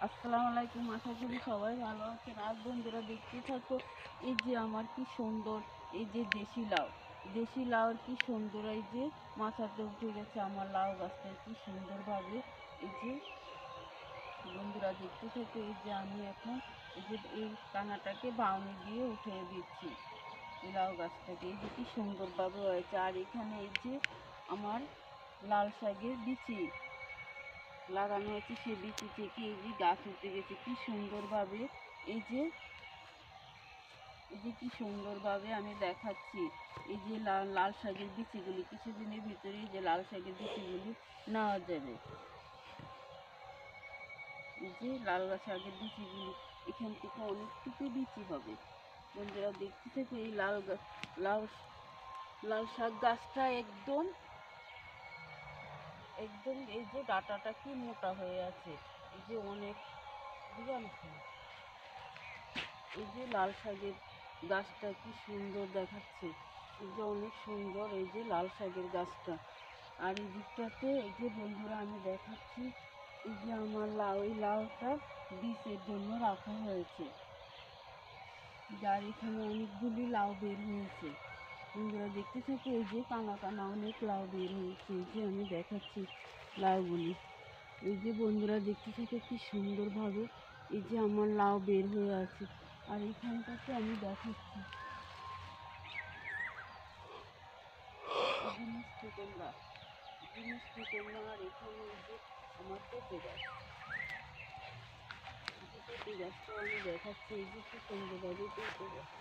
আসসালামু আলাইকুম, আশা করি সবাই ভালো আছেন। আজ বন্ধুরা দেখতে থাকো, এই যে আমার কি সুন্দর এই যে দেশি লাউর কি সুন্দর এই যে মাথাতে উঠে গেছে আমার লাউ গাছটায় কি সুন্দরভাবে। এই যে বন্ধুরা দেখতে থাকো, এই যে আমি এখন এই যে এই কানাটাকে বাউনি দিয়ে উঠে দিচ্ছি এই লাউ গাছটাকে। এই যে কি সুন্দরভাবে হয়েছে। আর এখানে এই যে আমার লাল শাকের বিচি লাগানো হয়েছে, সে বিচি থেকে এই যে গাছ উঠে গেছে কি সুন্দরভাবে। এই যে কি সুন্দরভাবে আমি দেখাচ্ছি। এই যে লাল শাকের বিচিগুলি কিছুদিনের ভিতরেই যে লাল শাকের বিচিগুলি নেওয়া যাবে। এই যে লাল শাকের বিচিগুলি এখান থেকে অনেকটুকু বিচি হবে। বন্ধুরা দেখতে থেকে এই লাল লাল শাক গাছটা একদম একদম এই যে ডাঁটাটা কি মোটা হয়ে আছে। এই যে অনেক বুঝলেন, এই যে লাল শাকের গাছটা কি সুন্দর দেখাচ্ছে। এই যে অনেক সুন্দর এই যে লাল শাকের গাছটা। আর এই দিকটাতে এই যে বন্ধুরা আমি দেখাচ্ছি, এই যে আমার এই লাউটা বীজের জন্য রাখা হয়েছে। যার এখানে অনেকগুলি লাউ বের হয়েছে। বন্ধুরা দেখতে থাকো, এই যে কানা কানা অনেক লাউ বের হয়েছে। এই যে আমি দেখাচ্ছি লাউগুলি। এই যে বন্ধুরা দেখতে থাকো কি সুন্দরভাবে এই যে আমার লাউ বের হয়ে আছে। আর এখানটাতে আমি দেখাচ্ছি মিষ্টি কুমড়া আর এখানে এই যে আমার পেঁপে গাছটাও আমি দেখাচ্ছি। এই যে কি সুন্দরভাবে পেঁপে গাছ।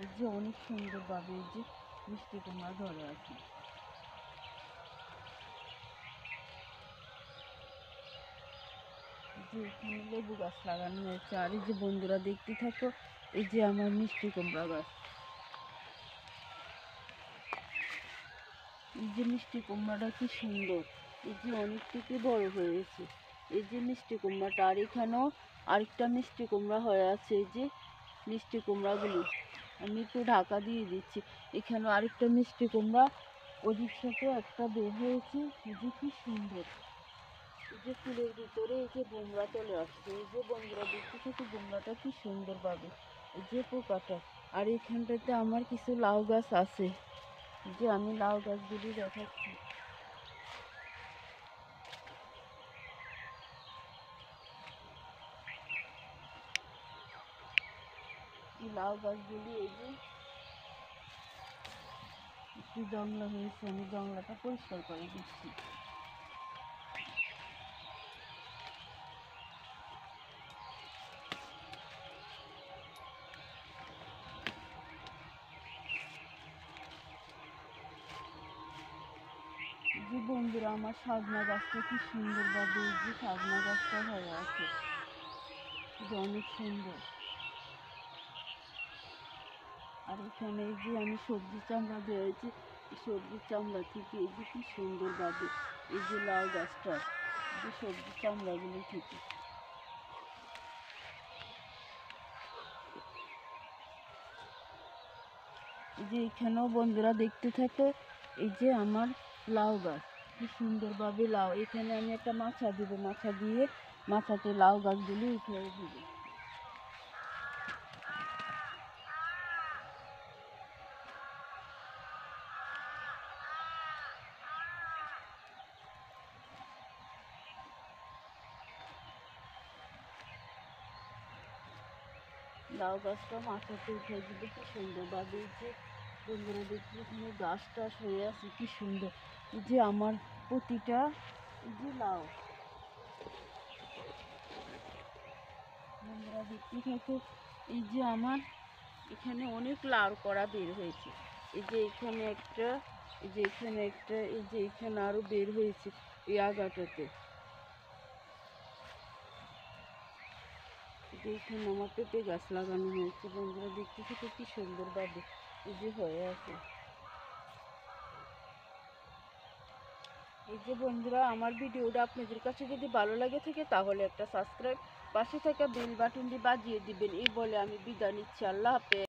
এই যে অনেক সুন্দরভাবে এই যে মিষ্টি কুমড়া ধরে আছে। যে এখানে লেবু গাছ লাগানো হয়েছে। আর এই যে বন্ধুরা দেখতে থাকো, এই যে আমার মিষ্টি কুমড়া গাছ। এই যে মিষ্টি কুমড়াটা কি সুন্দর, এই যে অনেকটুকু বড় হয়েছে। এই যে মিষ্টি কুমড়াটা, আর এখানেও আরেকটা মিষ্টি কুমড়া হয়ে আছে। এই যে মিষ্টি কুমড়াগুলি আমি একটু ঢাকা দিয়ে দিচ্ছি। এখানেও আরেকটা মিষ্টি কুমড়া ওদিক থেকে একটা বের হয়েছে। এই যে কি সুন্দর, এই যে ফুলের ভিতরে এই যে বোমরা চলে আসছে। এই যে বন্ধুরা দেখতে থাকি বোমরাটা কি সুন্দর পাবে, এই যে পোকাটা। আর এখানটাতে আমার কিছু লাউ গাছ আছে, যে আমি লাউ গাছগুলি দেখাচ্ছি। এই লাউ গাছগুলি এই যে একটু জংলা হয়েছে, আমি জংলাটা পরিষ্কার করে দিচ্ছি। যে বন্ধুরা আমার সজনা গাছটা কি সুন্দরভাবে এই যে সজনা গাছটা হয়ে আছে, যে অনেক সুন্দর। আর এখানে এই যে আমি সবজি চামড়া দিয়েছি, সবজি চামড়া থেকে এই যে কি সুন্দরভাবে এই যে লাউ গাছটা যে সবজি চামড়াগুলো থেকে। এই যে এখানেও বন্ধুরা দেখতে থাকে, এই যে আমার লাউ গাছ কি সুন্দরভাবে লাউ। এখানে আমি একটা মাছা দিব, মাছা দিয়ে মাছাতে লাউ গাছগুলি উঠে দিব। লাউ গাছটা মাথাতে উঠে দিলে কি সুন্দরভাবে এই যে বন্ধুরা দেখলে এখানে গাছ টাছ হয়ে আছে কি সুন্দর। এই যে আমার প্রতিটা এই যে লাউ বন্ধুরা দেখতে থাকো, এই যে আমার এখানে অনেক লাউ করা বের হয়েছে। এই যে এখানে একটা, এই যে এখানে একটা, এই যে এখানে আরো বের হয়েছে এই আগাটাতে। যে এখানে আমার পেঁপে গাছ লাগানো হয়েছে। বন্ধুরা দেখতে থাকো কি সুন্দরভাবে এই যে হয়ে আছে। এই যে বন্ধুরা, আমার ভিডিওটা আপনাদের কাছে যদি ভালো লাগে থাকে তাহলে একটা সাবস্ক্রাইব, পাশে থাকা বেল বাটনটি বাজিয়ে দিবেন। এই বলে আমি বিদায় নিচ্ছি। আল্লাহ হাফেজ।